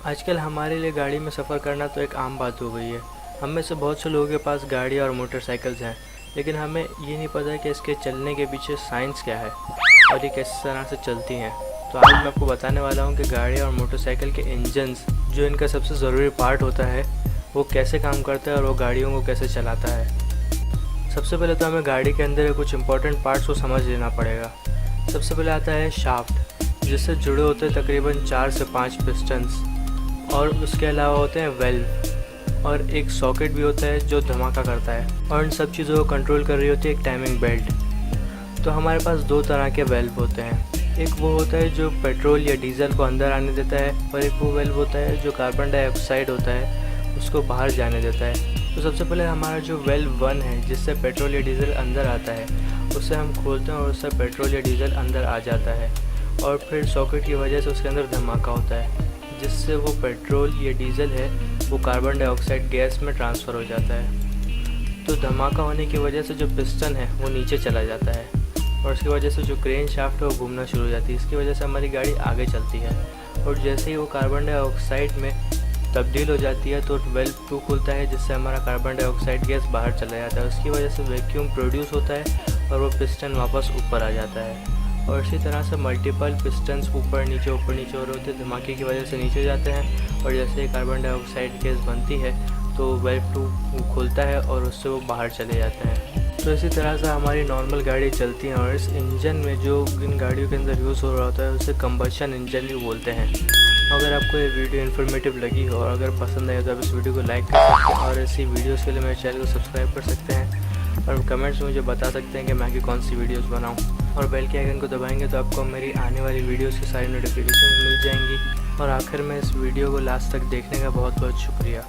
आजकल हमारे लिए गाड़ी में सफ़र करना तो एक आम बात हो गई है। हम में से बहुत से लोगों के पास गाड़ी और मोटरसाइकिल्स हैं, लेकिन हमें ये नहीं पता कि इसके चलने के पीछे साइंस क्या है और ये किस तरह से चलती हैं। तो आज मैं आपको बताने वाला हूँ कि गाड़ी और मोटरसाइकिल के इंजन्स, जो इनका सबसे ज़रूरी पार्ट होता है, वो कैसे काम करता है और वो गाड़ियों को कैसे चलाता है। सबसे पहले तो हमें गाड़ी के अंदर कुछ इंपॉर्टेंट पार्ट्स को समझ लेना पड़ेगा। सबसे पहले आता है शाफ्ट, जिससे जुड़े होते हैं तकरीबन 4 से 5 पिस्टन्स, और उसके अलावा होते हैं वेल्व, और एक सॉकेट भी होता है जो धमाका करता है, और इन सब चीज़ों को कंट्रोल कर रही होती है एक टाइमिंग बेल्ट। तो हमारे पास दो तरह के वेल्व होते हैं। एक वो होता है जो पेट्रोल या डीजल को अंदर आने देता है, और एक वो वेल्व होता है जो कार्बन डाइऑक्साइड होता है उसको बाहर जाने देता है। तो सबसे पहले हमारा जो वेल्व 1 है, जिससे पेट्रोल या डीजल अंदर आता है, उसे हम खोलते हैं और उससे पेट्रोल या डीजल अंदर आ जाता है, और फिर सॉकेट की वजह से उसके अंदर धमाका होता है, जिससे वो पेट्रोल या डीजल है वो कार्बन डाइऑक्साइड गैस में ट्रांसफ़र हो जाता है। तो धमाका होने की वजह से जो पिस्टन है वो नीचे चला जाता है, और उसकी वजह से जो क्रेन शाफ्ट है वो घूमना शुरू हो जाती है। इसकी वजह से हमारी गाड़ी आगे चलती है, और जैसे ही वो कार्बन डाइऑक्साइड में तब्दील हो जाती है तो वेल्व 2 खुलता है, जिससे हमारा कार्बन डाइऑक्साइड गैस बाहर चला जाता है। उसकी वजह से वैक्यूम प्रोड्यूस होता है और वो पिस्टन वापस ऊपर आ जाता है। और इसी तरह से मल्टीपल पिस्टन्स ऊपर नीचे हो रहे होते हैं, धमाके की वजह से नीचे जाते हैं, और जैसे ही कार्बन डाइऑक्साइड गैस बनती है तो वेल्व 2 खुलता है और उससे वो बाहर चले जाते हैं। तो इसी तरह से हमारी नॉर्मल गाड़ी चलती हैं, और इस इंजन में जो इन गाड़ियों के अंदर यूज़ हो रहा होता है उसे कंबशन इंजन भी बोलते हैं। अगर आपको ये वीडियो इन्फॉर्मेटिव लगी हो और अगर पसंद आए तो आप इस वीडियो को लाइक कर सकते हैं, और ऐसी वीडियोज़ के लिए मेरे चैनल को सब्सक्राइब कर सकते हैं, और कमेंट्स में मुझे बता सकते हैं कि मैं आगे कौन सी वीडियोज़ बनाऊँ। और बेल के आइकन को दबाएंगे तो आपको मेरी आने वाली वीडियोज़ की सारी नोटिफिकेशन मिल जाएंगी। और आखिर में इस वीडियो को लास्ट तक देखने का बहुत बहुत शुक्रिया।